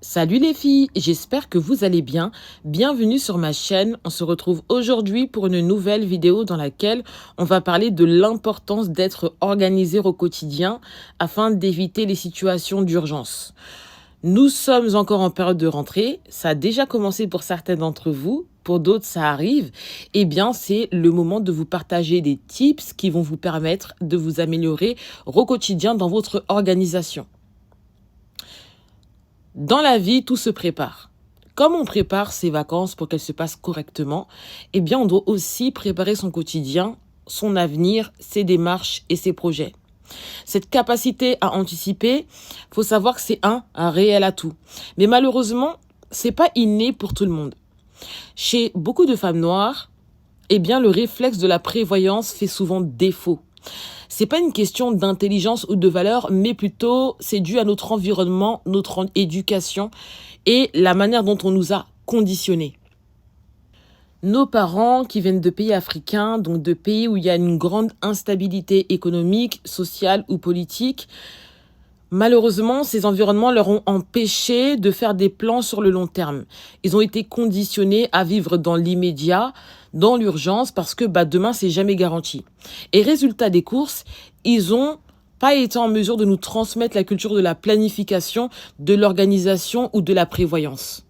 Salut les filles, j'espère que vous allez bien. Bienvenue sur ma chaîne. On se retrouve aujourd'hui pour une nouvelle vidéo dans laquelle on va parler de l'importance d'être organisé au quotidien afin d'éviter les situations d'urgence. Nous sommes encore en période de rentrée. Ça a déjà commencé pour certains d'entre vous. Pour d'autres, ça arrive. Eh bien, c'est le moment de vous partager des tips qui vont vous permettre de vous améliorer au quotidien dans votre organisation. Dans la vie, tout se prépare. Comme on prépare ses vacances pour qu'elles se passent correctement, eh bien, on doit aussi préparer son quotidien, son avenir, ses démarches et ses projets. Cette capacité à anticiper, faut savoir que c'est un réel atout. Mais malheureusement, c'est pas inné pour tout le monde. Chez beaucoup de femmes noires, eh bien, le réflexe de la prévoyance fait souvent défaut. C'est pas une question d'intelligence ou de valeur, mais plutôt c'est dû à notre environnement, notre éducation et la manière dont on nous a conditionnés. Nos parents qui viennent de pays africains, donc de pays où il y a une grande instabilité économique, sociale ou politique, malheureusement, ces environnements leur ont empêché de faire des plans sur le long terme. Ils ont été conditionnés à vivre dans l'immédiat, dans l'urgence, parce que demain, c'est jamais garanti. Et résultat des courses, ils ont pas été en mesure de nous transmettre la culture de la planification, de l'organisation ou de la prévoyance.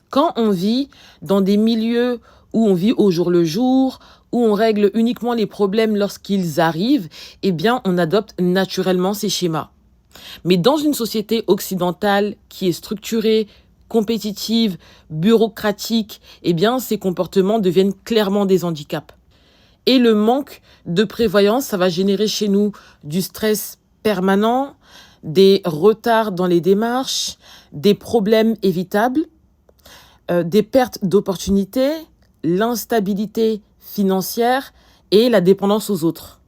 Quand on vit dans des milieux où on vit au jour le jour, où on règle uniquement les problèmes lorsqu'ils arrivent, eh bien, on adopte naturellement ces schémas. Mais dans une société occidentale qui est structurée, compétitive, bureaucratique, eh bien, ces comportements deviennent clairement des handicaps. Et le manque de prévoyance, ça va générer chez nous du stress permanent, des retards dans les démarches, des problèmes évitables, des pertes d'opportunités, l'instabilité financière et la dépendance aux autres.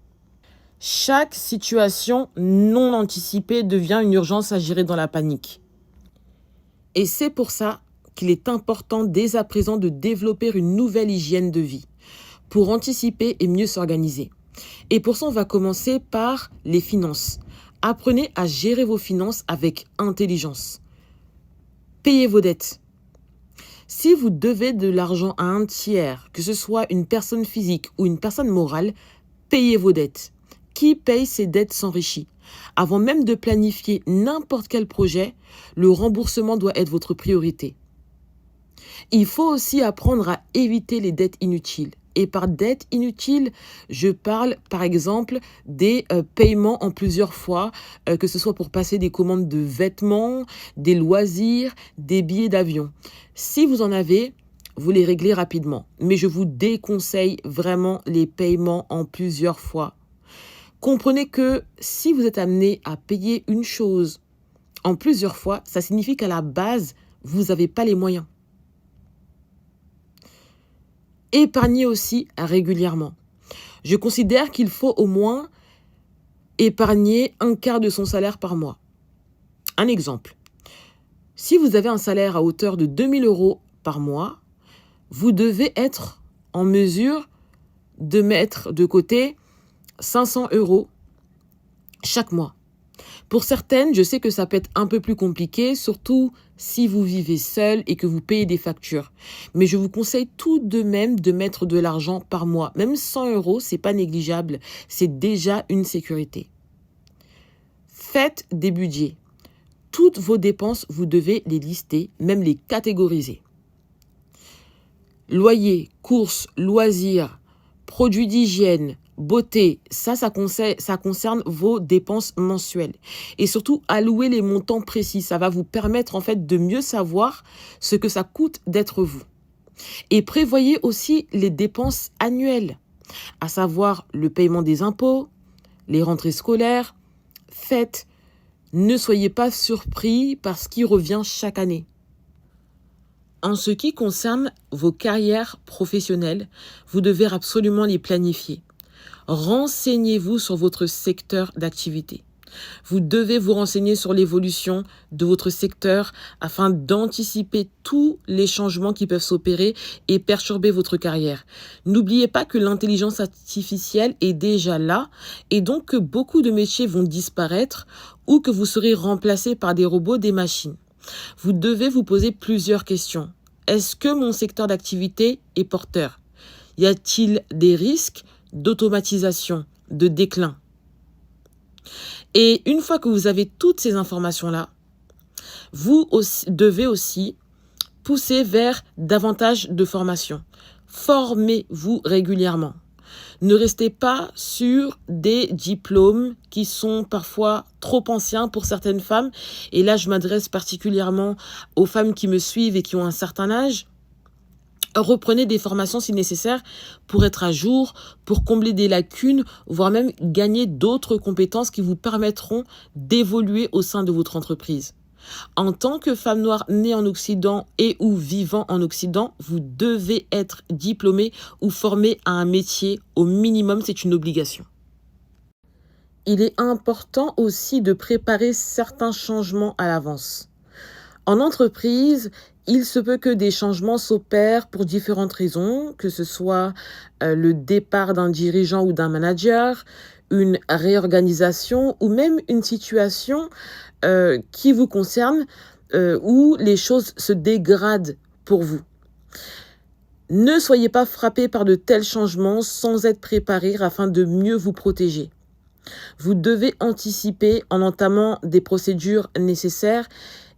Chaque situation non anticipée devient une urgence à gérer dans la panique. Et c'est pour ça qu'il est important dès à présent de développer une nouvelle hygiène de vie pour anticiper et mieux s'organiser. Et pour ça, on va commencer par les finances. Apprenez à gérer vos finances avec intelligence. Payez vos dettes. Si vous devez de l'argent à un tiers, que ce soit une personne physique ou une personne morale, payez vos dettes. Qui paye ses dettes s'enrichit. Avant même de planifier n'importe quel projet, le remboursement doit être votre priorité. Il faut aussi apprendre à éviter les dettes inutiles. Et par dettes inutiles, je parle par exemple des paiements en plusieurs fois, que ce soit pour passer des commandes de vêtements, des loisirs, des billets d'avion. Si vous en avez, vous les réglez rapidement. Mais je vous déconseille vraiment les paiements en plusieurs fois. Comprenez que si vous êtes amené à payer une chose en plusieurs fois, ça signifie qu'à la base, vous n'avez pas les moyens. Épargnez aussi régulièrement. Je considère qu'il faut au moins épargner un quart de son salaire par mois. Un exemple. Si vous avez un salaire à hauteur de 2 000 € par mois, vous devez être en mesure de mettre de côté 500 € chaque mois. Pour certaines, je sais que ça peut être un peu plus compliqué, surtout si vous vivez seul et que vous payez des factures. Mais je vous conseille tout de même de mettre de l'argent par mois. Même 100 €, c'est pas négligeable. C'est déjà une sécurité. Faites des budgets. Toutes vos dépenses, vous devez les lister, même les catégoriser. Loyer, courses, loisirs, produits d'hygiène, beauté, ça concerne vos dépenses mensuelles. Et surtout, allouer les montants précis. Ça va vous permettre en fait de mieux savoir ce que ça coûte d'être vous. Et prévoyez aussi les dépenses annuelles, à savoir le paiement des impôts, les rentrées scolaires, fêtes. Ne soyez pas surpris par ce qui revient chaque année. En ce qui concerne vos carrières professionnelles, vous devez absolument les planifier. Renseignez-vous sur votre secteur d'activité. Vous devez vous renseigner sur l'évolution de votre secteur afin d'anticiper tous les changements qui peuvent s'opérer et perturber votre carrière. N'oubliez pas que l'intelligence artificielle est déjà là et donc que beaucoup de métiers vont disparaître ou que vous serez remplacé par des robots, des machines. Vous devez vous poser plusieurs questions. Est-ce que mon secteur d'activité est porteur? Y a-t-il des risques d'automatisation, de déclin? Et une fois que vous avez toutes ces informations-là, vous devez aussi pousser vers davantage de formation. Formez-vous régulièrement. Ne restez pas sur des diplômes qui sont parfois trop anciens pour certaines femmes. Et là, je m'adresse particulièrement aux femmes qui me suivent et qui ont un certain âge. Reprenez des formations si nécessaire pour être à jour, pour combler des lacunes, voire même gagner d'autres compétences qui vous permettront d'évoluer au sein de votre entreprise. En tant que femme noire née en Occident et ou vivant en Occident, vous devez être diplômée ou formée à un métier. Au minimum, c'est une obligation. Il est important aussi de préparer certains changements à l'avance. En entreprise, il se peut que des changements s'opèrent pour différentes raisons, que ce soit le départ d'un dirigeant ou d'un manager, une réorganisation ou même une situation qui vous concerne où les choses se dégradent pour vous. Ne soyez pas frappé par de tels changements sans être préparé afin de mieux vous protéger. Vous devez anticiper en entamant des procédures nécessaires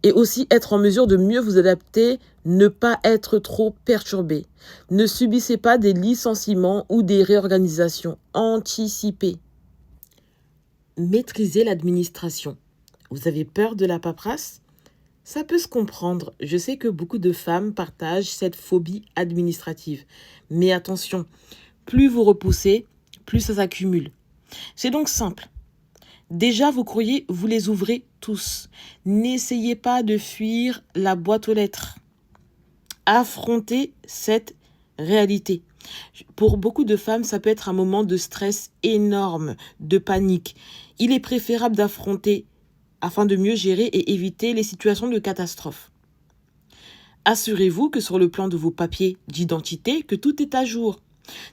et aussi être en mesure de mieux vous adapter, ne pas être trop perturbé. Ne subissez pas des licenciements ou des réorganisations. Anticipez. Maîtrisez l'administration. Vous avez peur de la paperasse? Ça peut se comprendre. Je sais que beaucoup de femmes partagent cette phobie administrative. Mais attention, plus vous repoussez, plus ça s'accumule. C'est donc simple. Déjà, vos courriers, vous les ouvrez tous. N'essayez pas de fuir la boîte aux lettres. Affrontez cette réalité. Pour beaucoup de femmes, ça peut être un moment de stress énorme, de panique. Il est préférable d'affronter afin de mieux gérer et éviter les situations de catastrophe. Assurez-vous que sur le plan de vos papiers d'identité, que tout est à jour.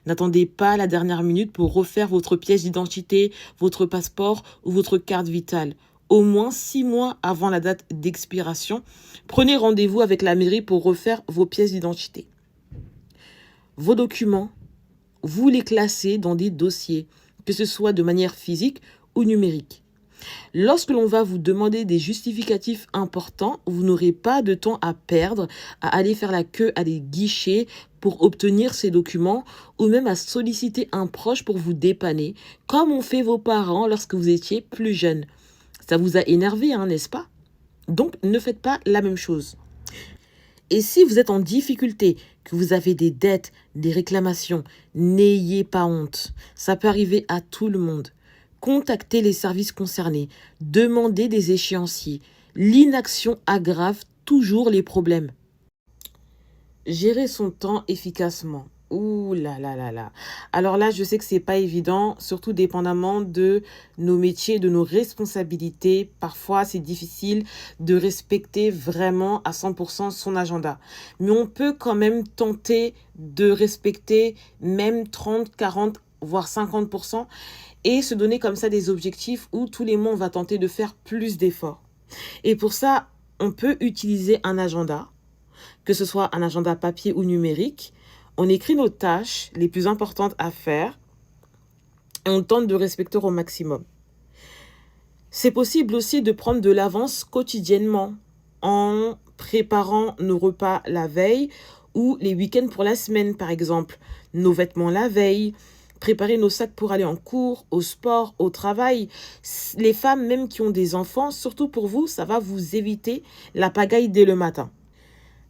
N'attendez pas la dernière minute pour refaire votre pièce d'identité, votre passeport ou votre carte vitale. Au moins 6 mois avant la date d'expiration, prenez rendez-vous avec la mairie pour refaire vos pièces d'identité. Vos documents, vous les classez dans des dossiers, que ce soit de manière physique ou numérique. Lorsque l'on va vous demander des justificatifs importants, vous n'aurez pas de temps à perdre à aller faire la queue à des guichets pour obtenir ces documents ou même à solliciter un proche pour vous dépanner, comme ont fait vos parents lorsque vous étiez plus jeune. Ça vous a énervé, n'est-ce pas? Donc, ne faites pas la même chose. Et si vous êtes en difficulté, que vous avez des dettes, des réclamations, n'ayez pas honte. Ça peut arriver à tout le monde. Contactez les services concernés, demandez des échéanciers. L'inaction aggrave toujours les problèmes. Gérer son temps efficacement. Ouh là là là là. Alors là, je sais que c'est pas évident, surtout dépendamment de nos métiers, de nos responsabilités. Parfois, c'est difficile de respecter vraiment à 100% son agenda. Mais on peut quand même tenter de respecter même 30, 40, voire 50% et se donner comme ça des objectifs où tous les mois, on va tenter de faire plus d'efforts. Et pour ça, on peut utiliser un agenda, que ce soit un agenda papier ou numérique. On écrit nos tâches les plus importantes à faire et on tente de respecter au maximum. C'est possible aussi de prendre de l'avance quotidiennement en préparant nos repas la veille ou les week-ends pour la semaine, par exemple. Nos vêtements la veille, préparer nos sacs pour aller en cours, au sport, au travail. Les femmes même qui ont des enfants, surtout pour vous, ça va vous éviter la pagaille dès le matin.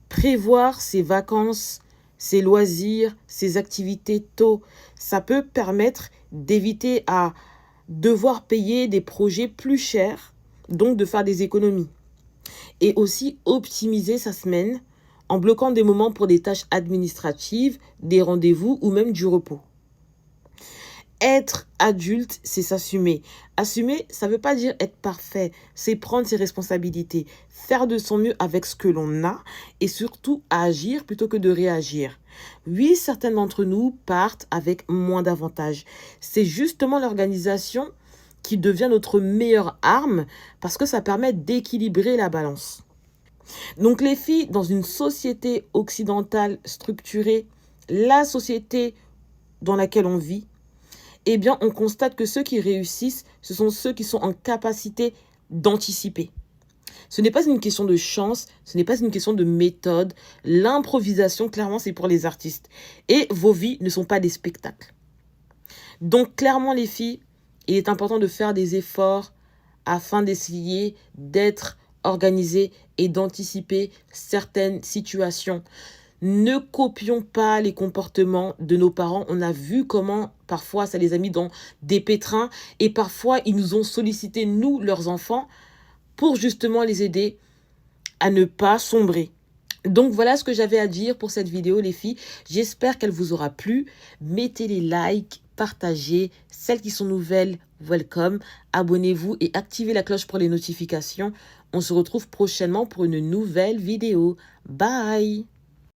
Prévoir ses vacances, ses loisirs, ses activités tôt, ça peut permettre d'éviter à devoir payer des projets plus chers, donc de faire des économies. Et aussi optimiser sa semaine en bloquant des moments pour des tâches administratives, des rendez-vous ou même du repos. Être adulte, c'est s'assumer. Assumer, ça ne veut pas dire être parfait, c'est prendre ses responsabilités, faire de son mieux avec ce que l'on a et surtout agir plutôt que de réagir. Oui, certaines d'entre nous partent avec moins d'avantages. C'est justement l'organisation qui devient notre meilleure arme parce que ça permet d'équilibrer la balance. Donc les filles, dans une société occidentale structurée, la société dans laquelle on vit, eh bien, on constate que ceux qui réussissent, ce sont ceux qui sont en capacité d'anticiper. Ce n'est pas une question de chance, ce n'est pas une question de méthode. L'improvisation, clairement, c'est pour les artistes. Et vos vies ne sont pas des spectacles. Donc, clairement, les filles, il est important de faire des efforts afin d'essayer d'être organisées et d'anticiper certaines situations. Ne copions pas les comportements de nos parents. On a vu comment parfois ça les a mis dans des pétrins et parfois ils nous ont sollicité, nous, leurs enfants, pour justement les aider à ne pas sombrer. Donc voilà ce que j'avais à dire pour cette vidéo les filles. J'espère qu'elle vous aura plu. Mettez les likes, partagez. Celles qui sont nouvelles, welcome. Abonnez-vous et activez la cloche pour les notifications. On se retrouve prochainement pour une nouvelle vidéo. Bye!